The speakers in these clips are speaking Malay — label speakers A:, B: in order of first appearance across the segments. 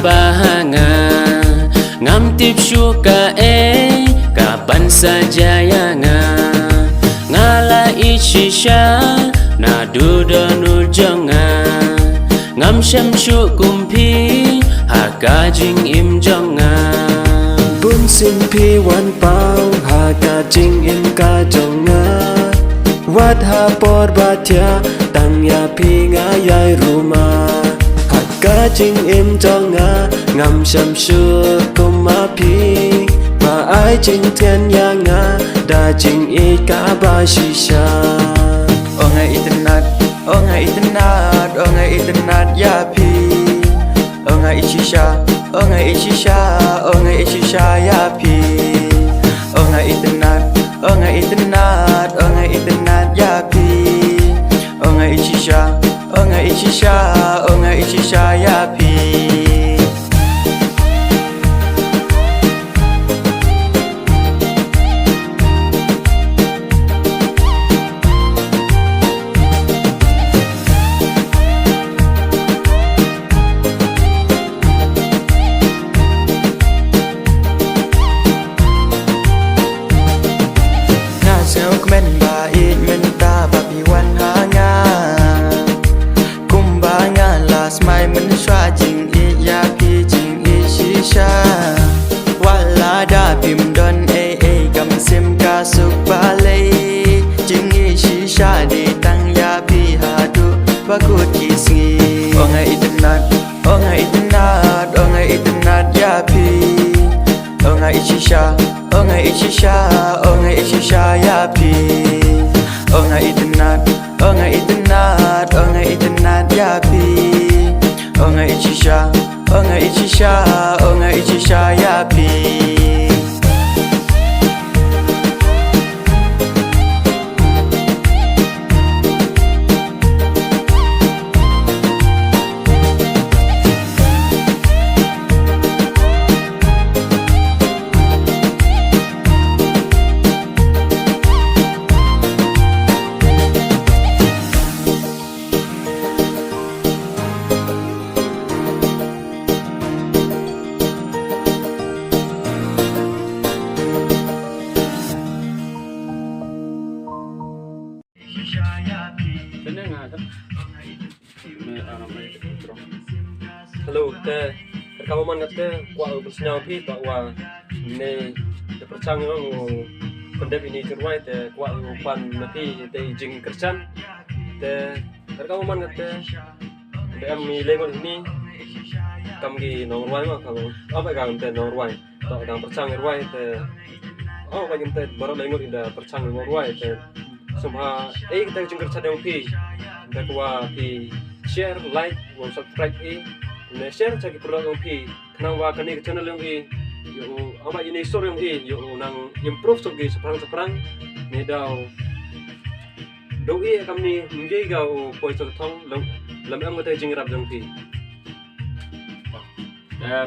A: bahanga ngam tip syuka kapan saja yanga ngala ishisha na duda nujonga ngam syamshu kumpi haka jing im jonga bun sin pi wan pau haka jing im ka jonga wat ha por batia tang ya pi ngayai rumah haka jing im jonga ngam syamshu kumapi ma ai jing tian yanga da jing I ka ba shisha
B: oh ngai itnat ya pi oh ngai shisha ya pi oh ngai itnat ya pi oh ngai shisha ya pi men ba it men ta ba pi wan ha nga kum ba nga las mai men shwa jing I ya pi jing I shisha wala da pim don kam sim ka suk ba le jing I shisha de tang ya pi ha du ba kut kisngi oh ngai itnat ya pi oh ngai shisha ya pi oh ngai itnat ya pi oh ngai shisha ya pi
C: Hello, kamu man kata kuat bersenya pi tak wa ne terpercang ngong pendep ini cerwai te kuat upan nanti te jing kerjan te kamu man kata am mi lengon ini kam gi norwai ma kamu apa kam te norwai tak dang percang norwai te oh bagi te baru lengon inda percang norwai te semua kita jing kerjan yang pi dak wa pi share like wa subscribe ne share cagi program pi kenang wa kani channel yang yo ama ini story yang yo nang improve sogi seperang ne dau doi kami ngai gau poi so thong lam am ngate jingrap jong pi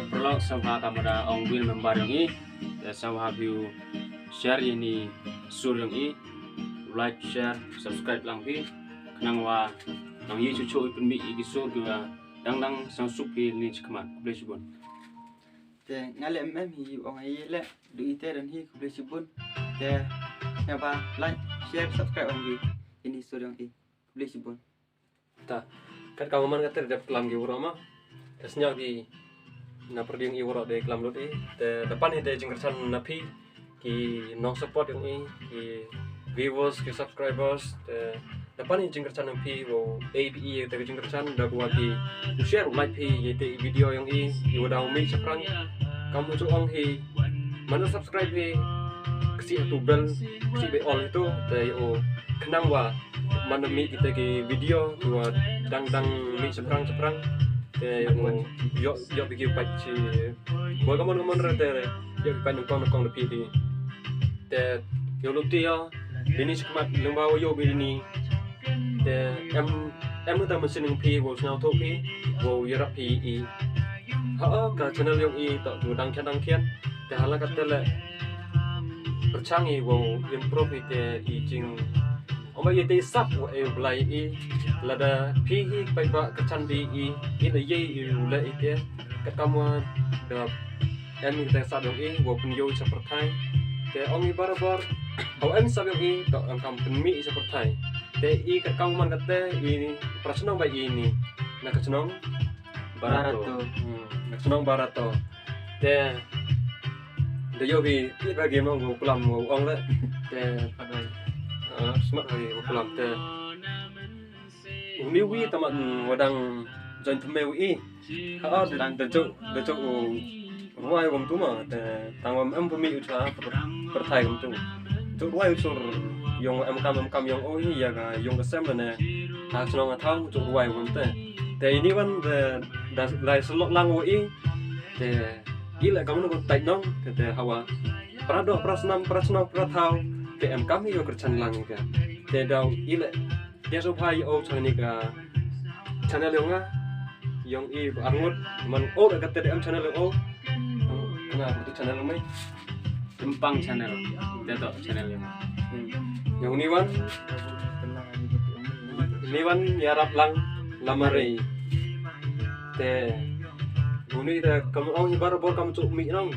D: prolog sama kamera ong will member yang sama view share ini sur yang like share subscribe lang pi kenang wa nang yi cucu ipun mi igiso gua dang sang supi ni cikaman boleh subun
B: te ngale hi ong ai le du ite dan hi boleh subun te ngapa like share subscribe ong ini story ong boleh subun
C: ta kan kamu man kata dap kelam gi urama esnya gi na perding i uro de kelam lot te depan ni de jingkersan napi ki no support yang ki viewers ki subscribers te depan ni jingkersan napi wo APE te jingkersan da gua ki share like pi yete video yang udah umi sekarang kamu cuong mana subscribe kesi tu bel kesi be all itu te kenang wa mana mi kita ke video dua dang mi sekarang te yo bigi pachi gua kamu rete yo pa nong pi te yo luti ya ini sekemat lembawa yo ini te em ta mesin yang pi wo snau to pi wo yara pi ka channel yang tak tu dang kian te hala kata le percangi wo improve te jing oma ye te sap wo belai lada pi pai ba kecan bi le ye le ite kat kamu da em kita sab yang wo penyo seperti te ong bar au em sab yang to ang kam penmi seperti te kat kamu man kate ini prasno ba ini na kacnong barato na kacnong barato te de yo bi bagi mo go pulam mo ong le te smart hari go pulam te umi wi taman wadang join thme ha de cok ruai gom tu ma te tangwam em pemi utra perthai gom tu cok ruai usur yong em kam yong oi ya ga yong kasem ne ha snong athang cok ruai gom te ini wan de lai selok lang oi te ila kamu no tai nong te hawa prado prasnam prathau te em kam yo kerchan lang ka te dau ila dia so phai o chani ka channel yong yang angut man da kata em channel o kena itu channel mai
D: Empang channel dato channel
C: yang ini wan yarap lang lamare te uni da kamu ong baru kamu cuk mi nong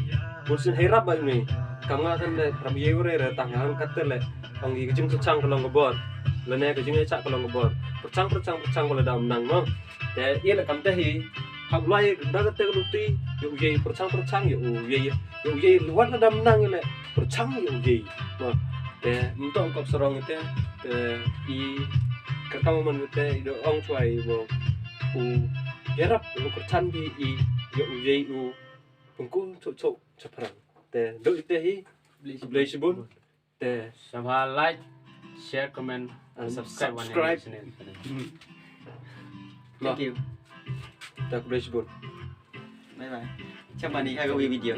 C: bursin herap ba ini kamu akan le rabiye ure re tangan kata le ong gi jing cang kalau ngebor lene ke jing cak kalau ngebor percang boleh dam nang mo te ia le kam te hi hak lai da te luti yu ye percang yu ye luar dam nang le percang yu ye no te untuk kop serong te i ka kamu man te do ong chuai bo u yarap lu kercan di i yu ye u pengku cok ceprang te do te hi beli sebun te
D: Samha like, share, comment, and subscribe.
B: Thank you.
C: tak beli sebun
B: Bye bye. Chào bạn đi hai video.